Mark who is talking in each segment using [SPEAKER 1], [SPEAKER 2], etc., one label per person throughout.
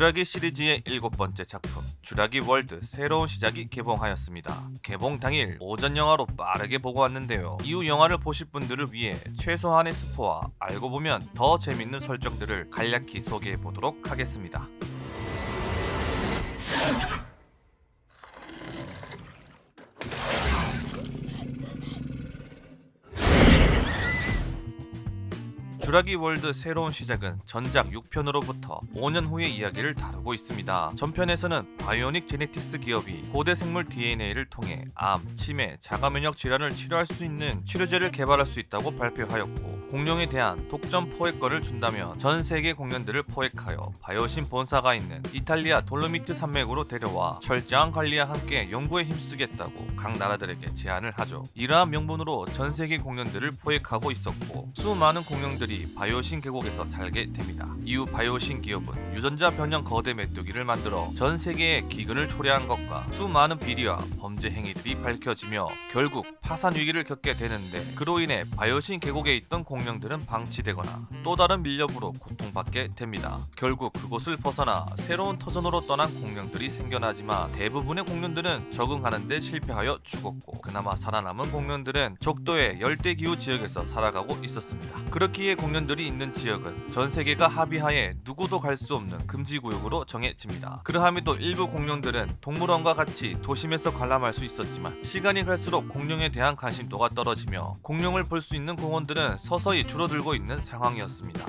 [SPEAKER 1] 쥬라기 시리즈의 7번째 작품 쥬라기 월드 새로운 시작이 개봉하였습니다. 개봉 당일 오전 영화로 빠르게 보고 왔는데요. 이후 영화를 보실 분들을 위해 최소한의 스포와 알고 보면 더 재밌는 설정들을 간략히 소개해 보도록 하겠습니다. 쥬라기 월드 새로운 시작은 전작 6편으로부터 5년 후의 이야기를 다루고 있습니다. 전편에서는 바이오닉 제네틱스 기업이 고대 생물 DNA를 통해 암, 치매, 자가면역 질환을 치료할 수 있는 치료제를 개발할 수 있다고 발표하였고, 공룡에 대한 독점 포획권을 준다며 전 세계 공룡들을 포획하여 바이오신 본사가 있는 이탈리아 돌로미트 산맥으로 데려와 철저한 관리와 함께 연구에 힘쓰겠다고 각 나라들에게 제안을 하죠. 이러한 명분으로 전 세계 공룡들을 포획하고 있었고, 수많은 공룡들이 바이오신 계곡에서 살게 됩니다. 이후 바이오신 기업은 유전자 변형 거대 메뚜기를 만들어 전 세계에 기근을 초래한 것과 수많은 비리와 범죄 행위들이 밝혀지며 결국 파산 위기를 겪게 되는데, 그로 인해 바이오신 계곡에 있던 공룡들은 방치되거나 또 다른 밀렵으로 고통받게 됩니다. 결국 그곳을 벗어나 새로운 터전으로 떠난 공룡들이 생겨나지만 대부분의 공룡들은 적응하는 데 실패하여 죽었고, 그나마 살아남은 공룡들은 적도의 열대기후 지역에서 살아가고 있었습니다. 그렇기에 공룡들이 있는 지역은 전 세계가 합의하에 누구도 갈 수 없는 금지구역으로 정해집니다. 그러함에도 일부 공룡들은 동물원과 같이 도심에서 관람할 수 있었지만, 시간이 갈수록 공룡에 대한 관심도가 떨어지며 공룡을 볼 수 있는 공원들은 서서히 줄어들고 있는 상황이었습니다.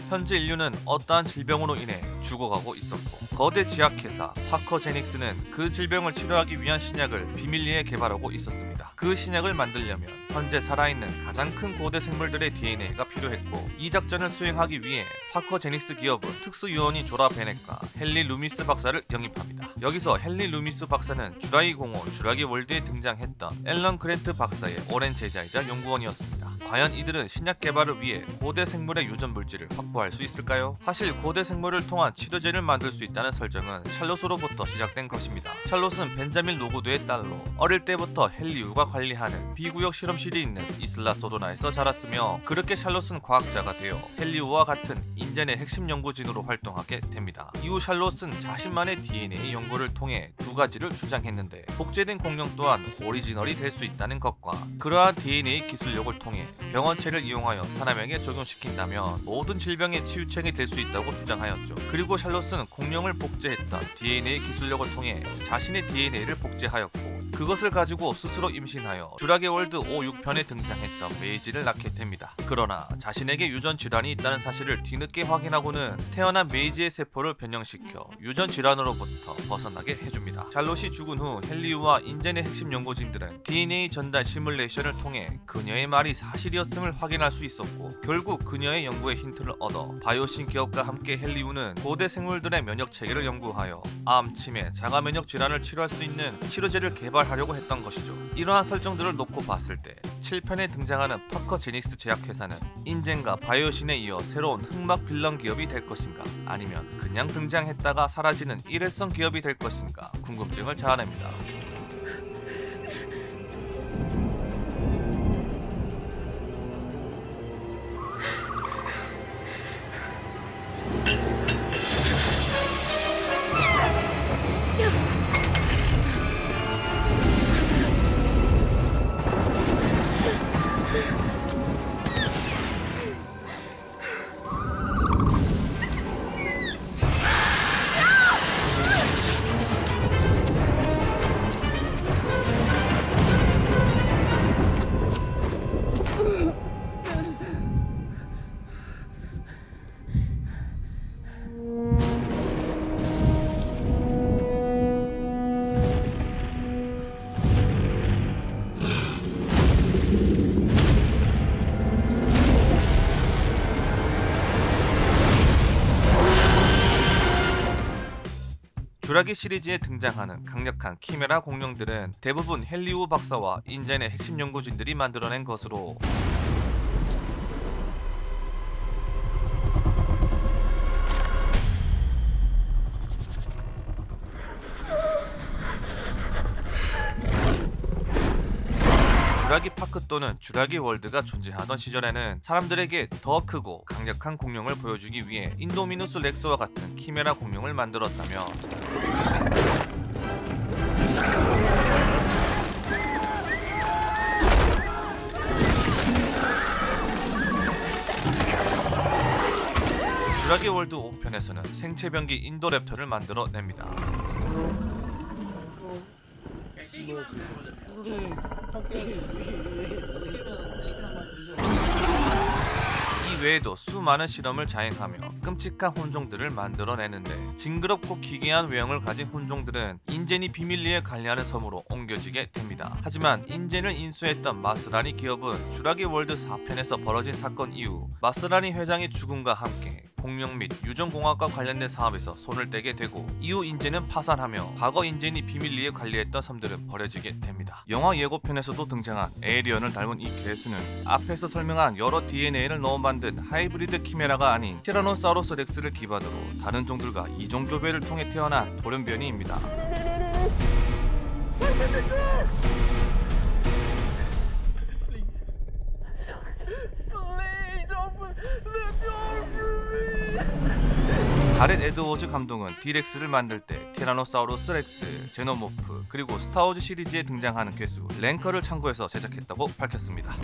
[SPEAKER 1] 현재 인류는 어떠한 질병으로 인해 죽어가고 있었고, 거대 제약회사 파커제닉스는 그 질병을 치료하기 위한 신약을 비밀리에 개발하고 있었습니다. 그 신약을 만들려면 현재 살아있는 가장 큰 고대 생물들의 DNA가 필요했고, 이 작전을 수행하기 위해 파커제닉스 기업은 특수요원이 조라 베넷과 헨리 루미스 박사를 영입합니다. 여기서 헨리 루미스 박사는 쥬라기 공원 쥬라기 월드에 등장했던 앨런 그랜트 박사의 오랜 제자이자 연구원이었습니다. 과연 이들은 신약 개발을 위해 고대 생물의 유전 물질을 확보할 수 있을까요? 사실 고대 생물을 통한 치료제를 만들 수 있다는 설정은 샬롯으로부터 시작된 것입니다. 샬롯은 벤자민 로구드의 딸로 어릴 때부터 헨리우가 관리하는 비구역 실험실이 있는 이슬라 소도나에서 자랐으며, 그렇게 샬롯은 과학자가 되어 헨리우와 같은 인젠의 핵심 연구진으로 활동하게 됩니다. 이후 샬롯은 자신만의 DNA 연구를 통해 두 가지를 주장했는데, 복제된 공룡 또한 오리지널이 될 수 있다는 것과, 그러한 DNA 기술력을 통해 병원체를 이용하여 사람에게 적용시킨다면 모든 질병의 치유책이 될 수 있다고 주장하였죠. 그리고 샬롯은 공룡을 복제했던 DNA 기술력을 통해 자신의 DNA를 복제하였고, 그것을 가지고 스스로 임신하여 쥬라기 월드 5, 6편에 등장했던 메이지를 낳게 됩니다. 그러나 자신에게 유전 질환이 있다는 사실을 뒤늦게 확인하고는 태어난 메이지의 세포를 변형시켜 유전 질환으로부터 벗어나게 해줍니다. 샬롯이 죽은 후 헨리우와 인젠의 핵심 연구진들은 DNA 전달 시뮬레이션을 통해 그녀의 말이 사실이었음을 확인할 수 있었고, 결국 그녀의 연구에 힌트를 얻어 바이오신 기업과 함께 헨리우는 고대 생물들의 면역 체계를 연구하여 암, 치매, 자가 면역 질환을 치료할 수 있는 치료제를 개발하려고 했던 것이죠. 이러한 설정들을 놓고 봤을 때 7편에 등장하는 파커제닉스 제약회사는 인젠과 바이오신에 이어 새로운 흑막 빌런 기업이 될 것인가, 아니면 그냥 등장했다가 사라지는 일회성 기업이 될 것인가 궁금증을 자아냅니다. 쥬라기 시리즈에 등장하는 강력한 키메라 공룡들은 대부분 헨리우 박사와 인젠의 핵심 연구진들이 만들어낸 것으로, 주라기 파크 또는 주라기 월드가 존재하던 시절에는 사람들에게 더 크고 강력한 공룡을 보여주기 위해 인도미누스 렉스와 같은 키메라 공룡을 만들었다며 주라기 월드 5편에서는 생체병기 인도랩터를 만들어냅니다. 이 외에도 수많은 실험을 자행하며 끔찍한 혼종들을 만들어내는데 징그럽고 기괴한 외형을 가진 혼종들은 인젠이 비밀리에 관리하는 섬으로 옮겨지게 됩니다. 하지만 인젠을 인수했던 마스라니 기업은 주라기 월드 4편에서 벌어진 사건 이후 마스라니 회장의 죽음과 함께 공룡 및 유전공학과 관련된 사업에서 손을 떼게 되고 이후 인젠은 파산하며 과거 인젠이 비밀리에 관리했던 섬들은 버려지게 됩니다. 영화 예고편에서도 등장한 에이리언을 닮은 이 괴수는 앞에서 설명한 여러 DNA를 넣어 만든 하이브리드 키메라가 아닌 티라노사우루스 렉스를 기반으로 다른 종들과 이종교배를 통해 태어난 돌연변이입니다. 가렛 에드워즈 감독은 디렉스를 만들 때 티라노사우루스 렉스, 제노모프, 그리고 스타워즈 시리즈에 등장하는 괴수 랭커를 참고해서 제작했다고 밝혔습니다.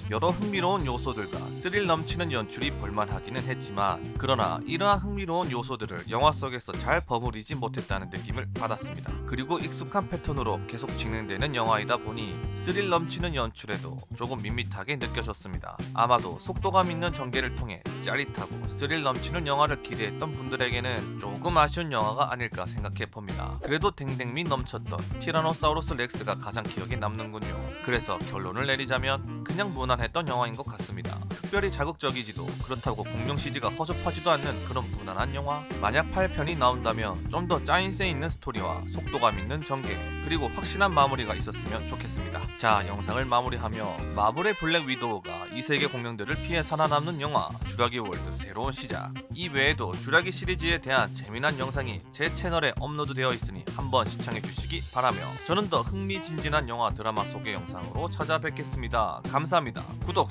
[SPEAKER 1] 여러 흥미로운 요소들과 스릴 넘치는 연출이 볼만하기는 했지만 그러나 이러한 흥미로운 요소들을 영화 속에서 잘 버무리지 못했다는 느낌을 받았습니다. 그리고 익숙한 패턴으로 계속 진행되는 영화이다 보니 스릴 넘치는 연출에도 조금 밋밋하게 느껴졌습니다. 아마도 속도감 있는 전개를 통해 짜릿하고 스릴 넘치는 영화를 기대했던 분들에게는 조금 아쉬운 영화가 아닐까 생각해봅니다. 그래도 댕댕미 넘쳤던 티라노사우루스 렉스가 가장 기억에 남는군요. 그래서 결론을 내리자면 그냥 무난했던 영화인 것 같습니다. 특별히 자극적이지도 그렇다고 공룡 CG가 허접하지도 않는 그런 무난한 영화. 만약 8편이 나온다면 좀 더 짜임새 있는 스토리와 속도감 있는 전개 그리고 확실한 마무리가 있었으면 좋겠습니다. 자, 영상을 마무리하며 마블의 블랙 위도우가 이 세계 공룡들을 피해 살아남는 영화 주라기 월드 새로운 시작, 이 외에도 주라기 시리즈에 대한 재미난 영상이 제 채널에 업로드되어 있으니 한번 시청해 주시기 바라며 저는 더 흥미진진한 영화 드라마 소개 영상으로 찾아뵙겠습니다. 감사합니다. 구독!